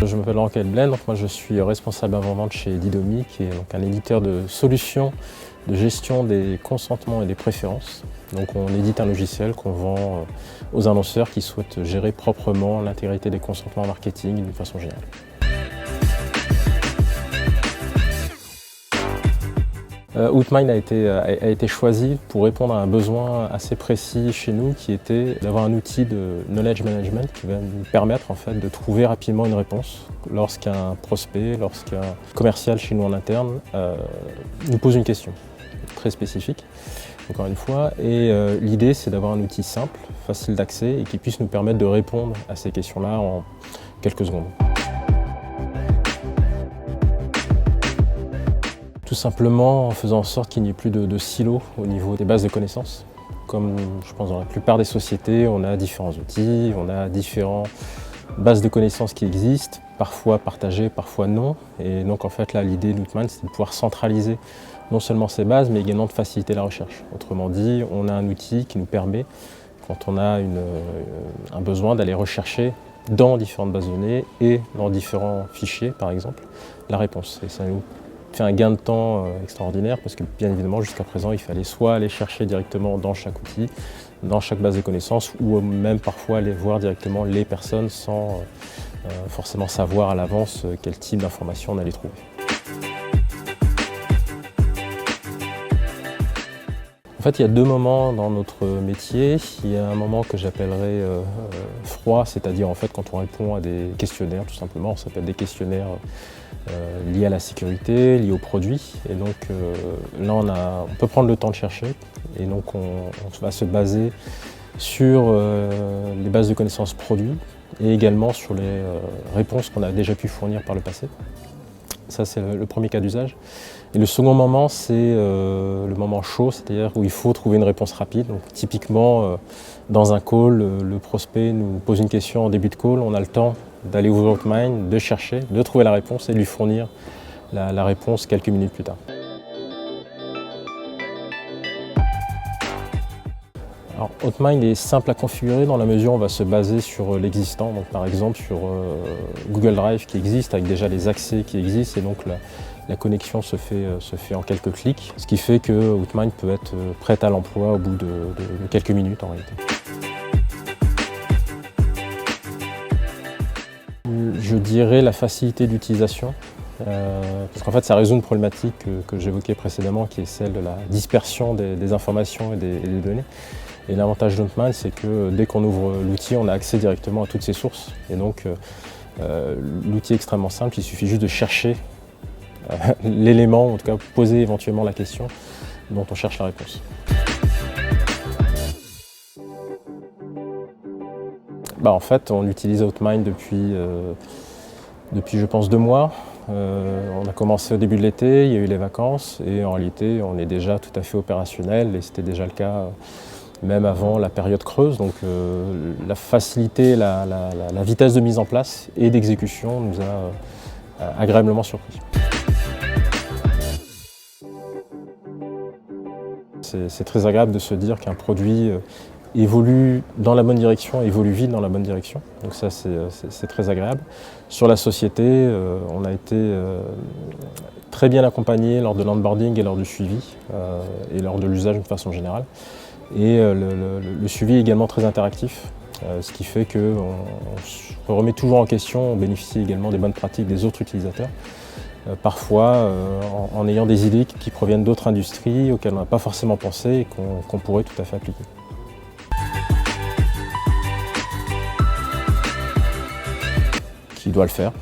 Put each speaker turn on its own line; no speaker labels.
Je m'appelle Laurent Cailblin, donc moi je suis responsable avant-vente chez Didomi, qui est donc un éditeur de solutions de gestion des consentements et des préférences. Donc on édite un logiciel qu'on vend aux annonceurs qui souhaitent gérer proprement l'intégrité des consentements marketing d'une façon générale. Outmind a été choisi pour répondre à un besoin assez précis chez nous qui était d'avoir un outil de knowledge management qui va nous permettre en fait, de trouver rapidement une réponse lorsqu'un prospect, lorsqu'un commercial chez nous en interne nous pose une question très spécifique, encore une fois. Et l'idée c'est d'avoir un outil simple, facile d'accès et qui puisse nous permettre de répondre à ces questions-là en quelques secondes. Tout simplement en faisant en sorte qu'il n'y ait plus de silos au niveau des bases de connaissances. Comme je pense dans la plupart des sociétés, on a différents outils, on a différentes bases de connaissances qui existent, parfois partagées, parfois non. Et donc en fait là l'idée d'Outmind c'est de pouvoir centraliser non seulement ces bases mais également de faciliter la recherche. Autrement dit, on a un outil qui nous permet, quand on a un besoin, d'aller rechercher dans différentes bases de données et dans différents fichiers par exemple, la réponse. Et ça nous fait un gain de temps extraordinaire parce que bien évidemment jusqu'à présent il fallait soit aller chercher directement dans chaque outil, dans chaque base de connaissances ou même parfois aller voir directement les personnes sans forcément savoir à l'avance quel type d'informations on allait trouver. En fait, il y a deux moments dans notre métier. Il y a un moment que j'appellerais froid, c'est-à-dire en fait quand on répond à des questionnaires tout simplement. Ça s'appelle des questionnaires liés à la sécurité, liés aux produits. Et donc là, on peut prendre le temps de chercher. Et donc on va se baser sur les bases de connaissances produits et également sur les réponses qu'on a déjà pu fournir par le passé. Ça, c'est le premier cas d'usage. Et le second moment, c'est le moment chaud, c'est-à-dire où il faut trouver une réponse rapide. Donc, typiquement, dans un call, le prospect nous pose une question en début de call, on a le temps d'aller ouvrir Outmind, de chercher, de trouver la réponse et de lui fournir la réponse quelques minutes plus tard. Alors, Outmind est simple à configurer dans la mesure où on va se baser sur l'existant, donc par exemple sur Google Drive qui existe avec déjà les accès qui existent et donc la connexion se fait en quelques clics, ce qui fait que Outmind peut être prêt à l'emploi au bout de quelques minutes en réalité. Je dirais la facilité d'utilisation, parce qu'en fait ça résout une problématique que j'évoquais précédemment qui est celle de la dispersion des informations et des données. Et l'avantage d'Outmind, c'est que dès qu'on ouvre l'outil, on a accès directement à toutes ces sources. Et donc, l'outil est extrêmement simple, il suffit juste de chercher l'élément, en tout cas poser éventuellement la question dont on cherche la réponse. En fait, on utilise Outmind depuis je pense 2 mois. On a commencé au début de l'été, il y a eu les vacances et en réalité, on est déjà tout à fait opérationnel et c'était déjà le cas même avant la période creuse. Donc la facilité, la vitesse de mise en place et d'exécution nous a agréablement surpris. C'est très agréable de se dire qu'un produit évolue dans la bonne direction, évolue vite dans la bonne direction. Donc ça c'est très agréable. Sur la société, on a été très bien accompagné lors de l'onboarding et lors du suivi et lors de l'usage de façon générale. Et le suivi est également très interactif, ce qui fait qu'on se remet toujours en question, on bénéficie également des bonnes pratiques des autres utilisateurs, parfois en ayant des idées qui proviennent d'autres industries auxquelles on n'a pas forcément pensé et qu'on pourrait tout à fait appliquer. Qui doit le faire.